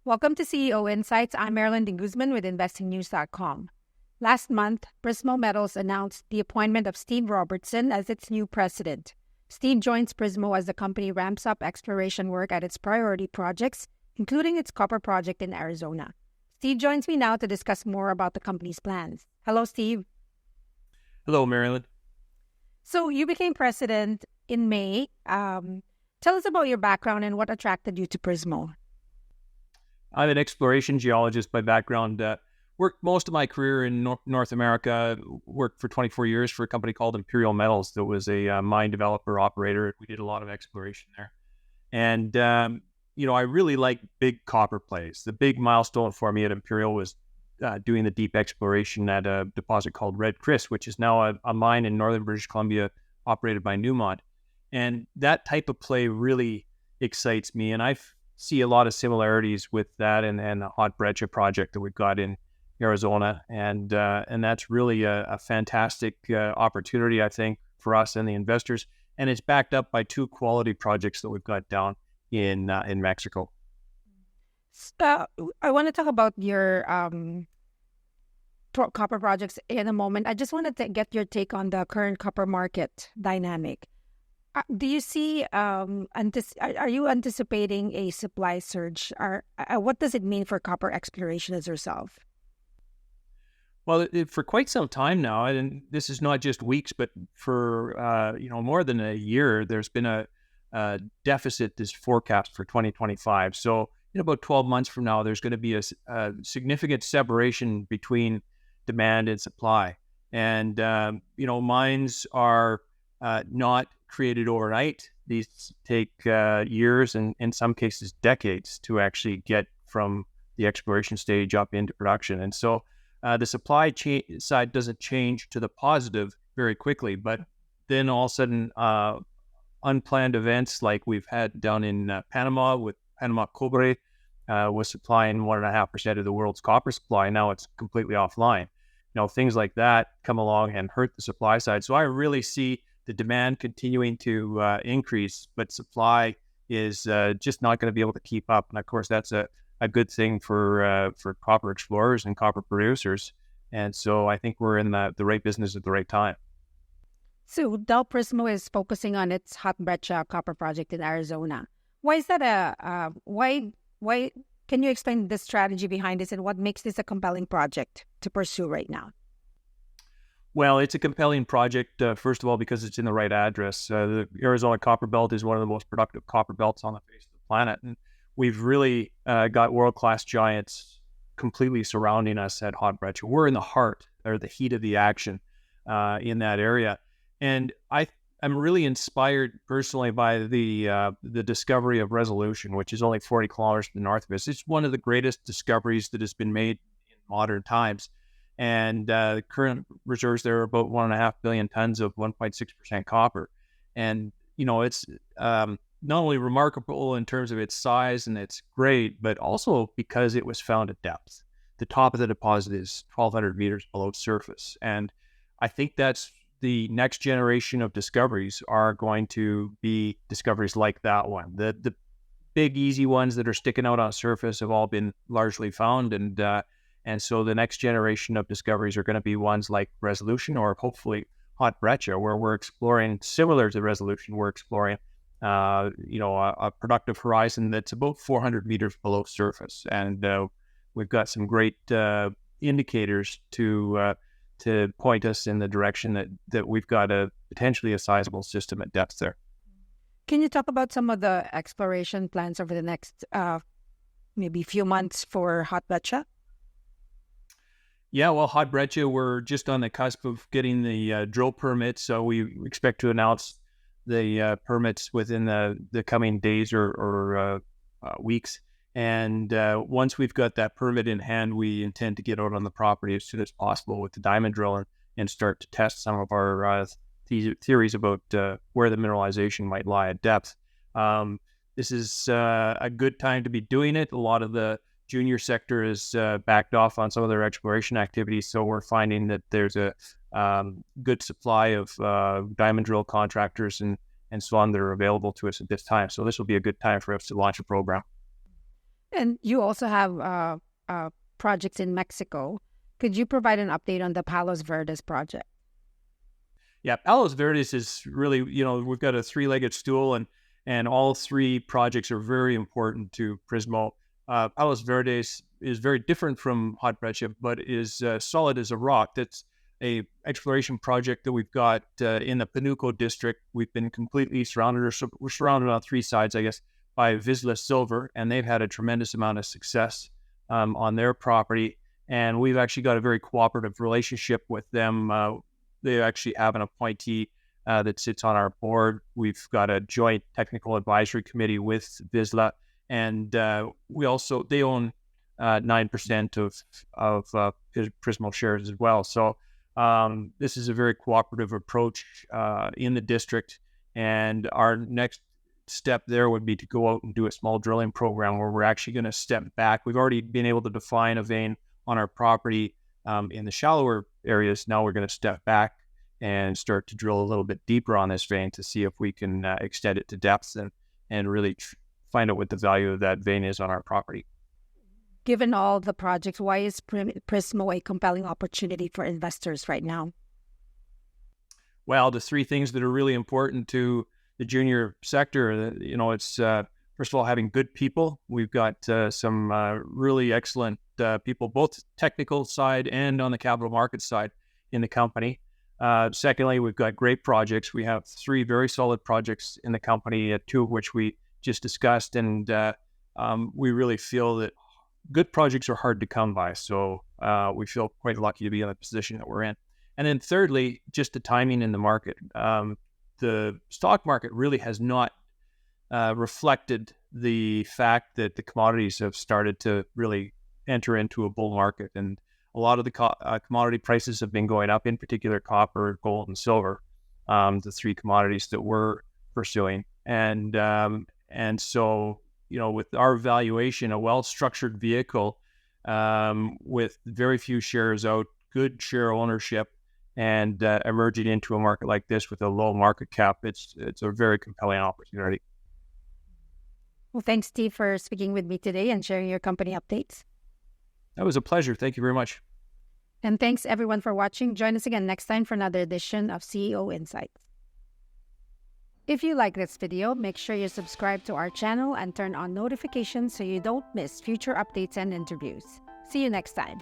Welcome to CEO Insights. I'm Marilyn de Guzman with InvestingNews.com. Last month, Prismo Metals announced the appointment of Steve Robertson as its new president. Steve joins Prismo as the company ramps up exploration work at its priority projects, including its copper project in Arizona. Steve joins me now to discuss more about the company's plans. Hello, Steve. Hello, Marilyn. So you became president in May. Tell us about your background and what attracted you to Prismo. I'm an exploration geologist by background. Worked most of my career in North America. Worked for 24 years for a company called Imperial Metals that was a mine developer operator. We did a lot of exploration there. And, I really like big copper plays. The big milestone for me at Imperial was doing the deep exploration at a deposit called Red Chris, which is now a mine in northern British Columbia operated by Newmont. And that type of play really excites me. And I see a lot of similarities with that and the Hot Breccia project that we've got in Arizona. And that's really a fantastic opportunity, I think, for us and the investors. And it's backed up by two quality projects that we've got down in Mexico. I want to talk about your copper projects in a moment. I just wanted to get your take on the current copper market dynamic. Do you see, are you anticipating a supply surge? What does it mean for copper exploration as yourself? Well, for quite some time now, and this is not just weeks, but for more than a year, there's been a deficit that's forecast for 2025. So in about 12 months from now, there's going to be a significant separation between demand and supply. And, mines are not created overnight. These take years and in some cases decades to actually get from the exploration stage up into production. And so the supply side doesn't change to the positive very quickly, but then all of a sudden unplanned events like we've had down in Panama with Panama Cobre was supplying 1.5% of the world's copper supply. Now it's completely offline. Things like that come along and hurt the supply side. So I really see the demand continuing to increase, but supply is just not going to be able to keep up. And of course, that's a good thing for copper explorers and copper producers. And so I think we're in the right business at the right time. So Del Prismo is focusing on its Hot Breccia copper project in Arizona. Why is that why can you explain the strategy behind this and what makes this a compelling project to pursue right now? Well, it's a compelling project, first of all, because it's in the right address. The Arizona Copper Belt is one of the most productive copper belts on the face of the planet. And we've really got world-class giants completely surrounding us at Hot Breccia. We're in the heart or the heat of the action in that area. And I'm really inspired personally by the discovery of Resolution, which is only 40 kilometers to the north of us. It's one of the greatest discoveries that has been made in modern times. And the current reserves there are about 1.5 billion tons of 1.6% copper. And, it's not only remarkable in terms of its size and its grade, but also because it was found at depth. The top of the deposit is 1,200 meters below surface. And I think that's the next generation of discoveries are going to be discoveries like that one. The big, easy ones that are sticking out on surface have all been largely found. And so the next generation of discoveries are going to be ones like Resolution or hopefully Hot Breccia, where we're exploring, similar to Resolution, we're exploring, a productive horizon that's about 400 meters below surface. And we've got some great indicators to point us in the direction that we've got potentially a sizable system at depth there. Can you talk about some of the exploration plans over the next maybe few months for Hot Breccia? Yeah, well, Hot Breccia, we're just on the cusp of getting the drill permits, so we expect to announce the permits within the coming days or weeks. And once we've got that permit in hand, we intend to get out on the property as soon as possible with the diamond drill and start to test some of our theories about where the mineralization might lie at depth. This is a good time to be doing it. A lot of the junior sector is backed off on some of their exploration activities, so we're finding that there's a good supply of diamond drill contractors and so on that are available to us at this time. So this will be a good time for us to launch a program. And you also have projects in Mexico. Could you provide an update on the Palos Verdes project? Yeah, Palos Verdes is really, we've got a three-legged stool, and all three projects are very important to Prismo. Palos Verdes is very different from Hot Breccia, but is solid as a rock. That's a exploration project that we've got in the Panuco district. We've been completely surrounded, or we're surrounded on three sides, I guess, by Vizsla Silver, and they've had a tremendous amount of success on their property. And we've actually got a very cooperative relationship with them. They actually have an appointee that sits on our board. We've got a joint technical advisory committee with Vizsla, and they own 9% of Prismo shares as well. So this is a very cooperative approach in the district, and our next step there would be to go out and do a small drilling program where we're actually going to step back. We've already been able to define a vein on our property in the shallower areas. Now we're going to step back and start to drill a little bit deeper on this vein to see if we can extend it to depths and really find out what the value of that vein is on our property. Given all the projects, why is Prismo a compelling opportunity for investors right now? Well, the three things that are really important to the junior sector, it's first of all, having good people. We've got some really excellent people, both technical side and on the capital market side in the company. Secondly, we've got great projects. We have three very solid projects in the company, two of which we just discussed, and we really feel that good projects are hard to come by. So we feel quite lucky to be in the position that we're in. And then thirdly, just the timing in the market. The stock market really has not reflected the fact that the commodities have started to really enter into a bull market. And a lot of the commodity prices have been going up, in particular copper, gold, and silver, the three commodities that we're pursuing. And so, with our valuation, a well-structured vehicle with very few shares out, good share ownership, and emerging into a market like this with a low market cap, it's a very compelling opportunity. Well, thanks, Steve, for speaking with me today and sharing your company updates. That was a pleasure. Thank you very much. And thanks, everyone, for watching. Join us again next time for another edition of CEO Insights. If you like this video, make sure you subscribe to our channel and turn on notifications so you don't miss future updates and interviews. See you next time.